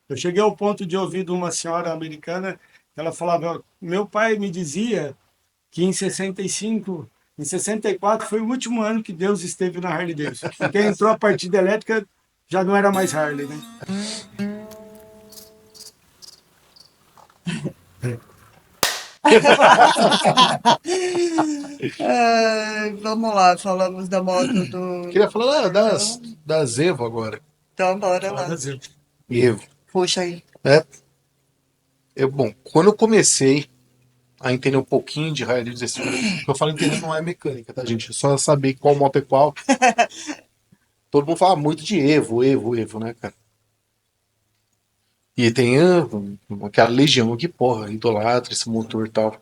Eu cheguei ao ponto de ouvir de uma senhora americana, ela falava, meu pai me dizia que em 65, em 64 foi o último ano que Deus esteve na Harley Davidson. Porque entrou a partida elétrica, já não era mais Harley, né? Vamos lá, falamos da moto do Queria falar Marcão. das Evo agora. Então, bora Fala lá. Brasil. Evo. Puxa aí. É, bom, quando eu comecei a entender um pouquinho de raio de assim, o que eu falo entender não é mecânica, tá, gente? É só saber qual moto é qual. Todo mundo fala muito de Evo, Evo, Evo, né, cara? E tem aquela legião que, porra, idolatra esse motor e tal.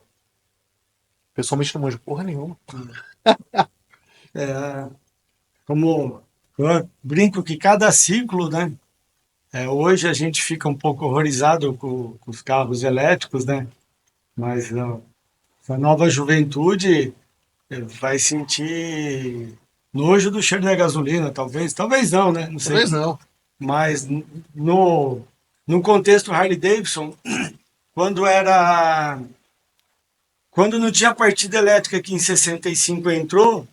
Pessoalmente não manjo porra nenhuma. É, como eu brinco que cada ciclo, né? Hoje a gente fica um pouco horrorizado com os carros elétricos, né? Mas a nova juventude vai sentir nojo do cheiro da gasolina, talvez. Talvez não, né? Não sei. Talvez não. Mas no, no contexto Harley Davidson, quando era. Quando não tinha partida elétrica que em 65 entrou,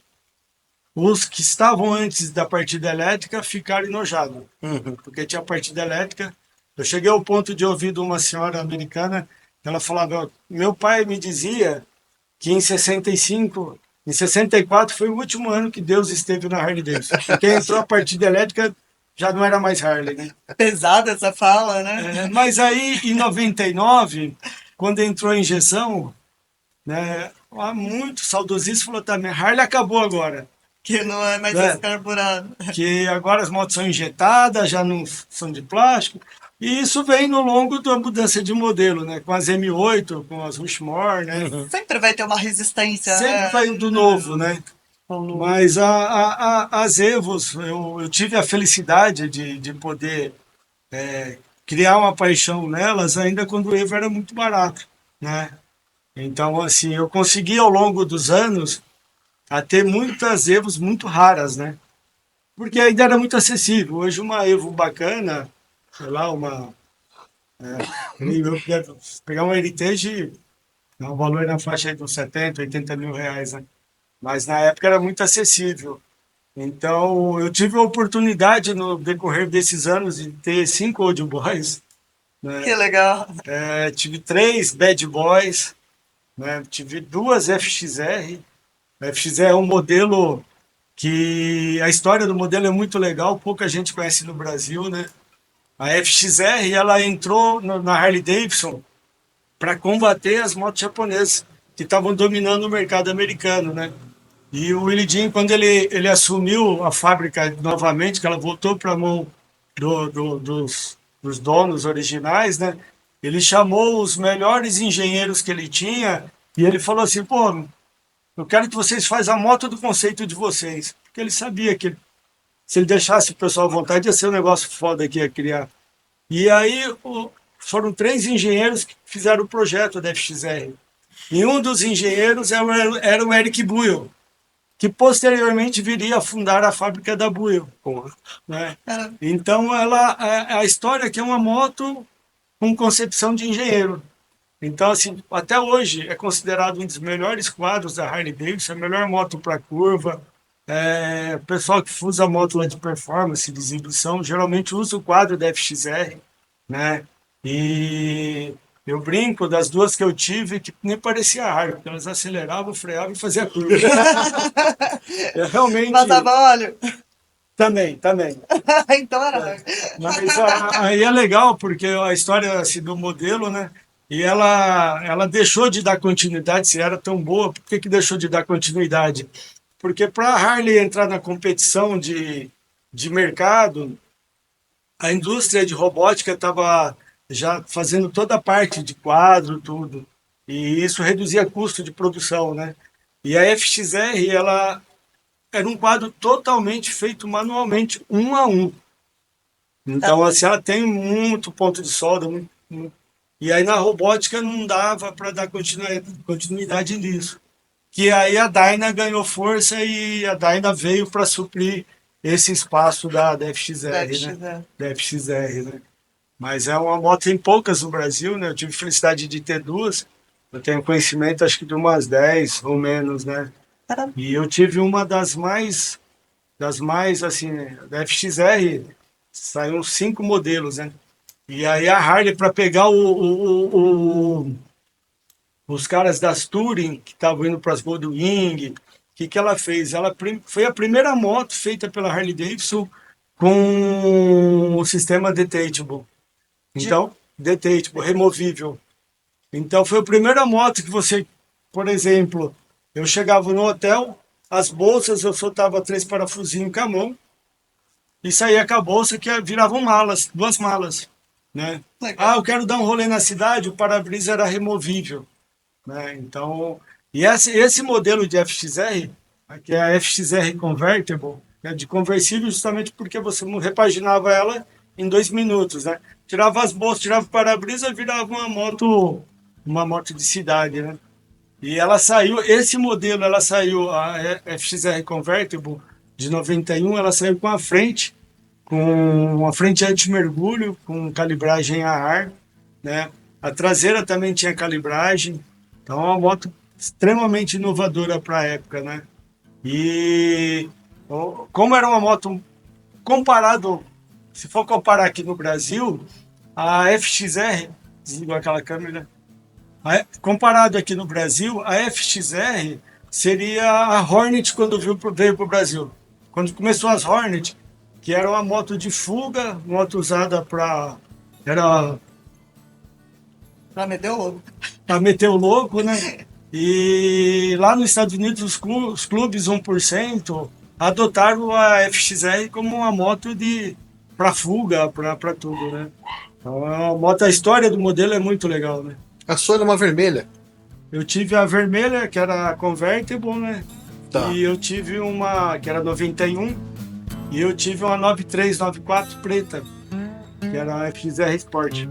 os que estavam antes da partida elétrica ficaram enojados, porque tinha partida elétrica. Eu cheguei ao ponto de ouvir de uma senhora americana, ela falava, meu pai me dizia que em 65, em 64 foi o último ano que Deus esteve na Harley Davidson, porque entrou a partida elétrica, já não era mais Harley, né? Pesada essa fala, né? Mas aí, em 99, quando entrou a injeção, né, há muito saudosista falou também, Harley acabou agora, Que não é mais esse né? carburado. Que agora as motos são injetadas, já não são de plástico. E isso vem no longo da mudança de modelo, né? Com as M8, com as Rushmore, né? Sempre vai ter uma resistência, Sempre né? vai do novo, né? Mas as Evos, eu tive a felicidade de poder criar uma paixão nelas ainda quando o Evo era muito barato, né? Então, assim, eu consegui ao longo dos anos a ter muitas Evos muito raras, né? Porque ainda era muito acessível. Hoje uma Evo bacana, sei lá, eu quero pegar uma Heritage, dá um valor na faixa aí de uns 70, 80 mil reais, né? Mas na época era muito acessível. Então eu tive a oportunidade no decorrer desses anos de ter 5 Old Boys, Que né? legal. Tive 3 Bad Boys, né? Tive 2 FXR. A FXR é um modelo que a história do modelo é muito legal, pouca gente conhece no Brasil, né? A FXR ela entrou na Harley Davidson para combater as motos japonesas que estavam dominando o mercado americano, né? E o Willie Jim, quando ele assumiu a fábrica novamente, que ela voltou para a mão dos donos originais, né? Ele chamou os melhores engenheiros que ele tinha e ele falou assim, pô, eu quero que vocês façam a moto do conceito de vocês. Porque ele sabia que se ele deixasse o pessoal à vontade, ia ser um negócio foda que ia criar. E aí foram 3 engenheiros que fizeram o projeto da FXR. E um dos engenheiros era o Eric Buell, que posteriormente viria a fundar a fábrica da Buell, né? Cara, Então ela a história aqui é uma moto com concepção de engenheiro. Então assim, até hoje é considerado um dos melhores quadros da Harley Davidson, a melhor moto para curva. O pessoal que usa moto lá de performance, de exibição, geralmente usa o quadro da FXR, né? E eu brinco das duas que eu tive que nem parecia Harley, porque elas aceleravam, freavam e faziam curva. É realmente vazava óleo. também. Então era. Mas aí é legal porque a história assim, do modelo, né? E ela deixou de dar continuidade, se era tão boa, por que que deixou de dar continuidade? Porque para a Harley entrar na competição de mercado, a indústria de robótica estava já fazendo toda a parte de quadro, tudo. E isso reduzia custo de produção, né? E a FXR, ela era um quadro totalmente feito manualmente, um a um. Então, assim, ela tem muito ponto de solda. E aí na robótica não dava para dar continuidade nisso. Que aí a Dyna ganhou força e a Dyna veio para suprir esse espaço da Deve FXR, né? chegar. Da FXR, né? Mas é uma moto em poucas no Brasil, né? Eu tive felicidade de ter duas. Eu tenho conhecimento, acho que de umas 10 ou menos, né? Caramba. E eu tive uma das mais, assim, da FXR, saiu 5 modelos, né? E aí a Harley, para pegar os caras das Touring, que estavam indo para as Goldwing, o que, que ela fez? Ela foi a primeira moto feita pela Harley Davidson com o sistema detachable. Então, detachable, removível. Então foi a primeira moto que você, por exemplo, eu chegava no hotel, as bolsas eu soltava 3 parafusinhos com a mão e saía com a bolsa que viravam malas, 2 malas, né? Legal. Ah, eu quero dar um rolê na cidade, o para-brisa era removível, né? Então, e esse modelo de FXR, que é a FXR Convertible, é de conversível justamente porque você repaginava ela em 2 minutos, né? Tirava as bolsas, tirava o para-brisa, virava uma moto de cidade, né? E ela saiu, esse modelo, ela saiu, a FXR Convertible de 91, ela saiu com uma frente anti-mergulho, com calibragem a ar, né? A traseira também tinha calibragem, então é uma moto extremamente inovadora para a época, né? E como era uma moto comparado, se for comparar aqui no Brasil, a FXR, desligou aquela câmera, comparado aqui no Brasil, a FXR seria a Hornet quando veio para o Brasil. Quando começou as Hornet, que era uma moto de fuga, moto usada para era Pra meter o louco. para meter o louco, né? E lá nos Estados Unidos, os clubes 1% adotaram a FXR como uma moto para fuga, para tudo, né? Então, é uma moto, a história do modelo é muito legal, né? A sua era uma vermelha. Eu tive a vermelha, que era a Convertible, né? Tá. E eu tive uma, que era 91, e eu tive uma 93, 94 preta, que era a FXR Sport.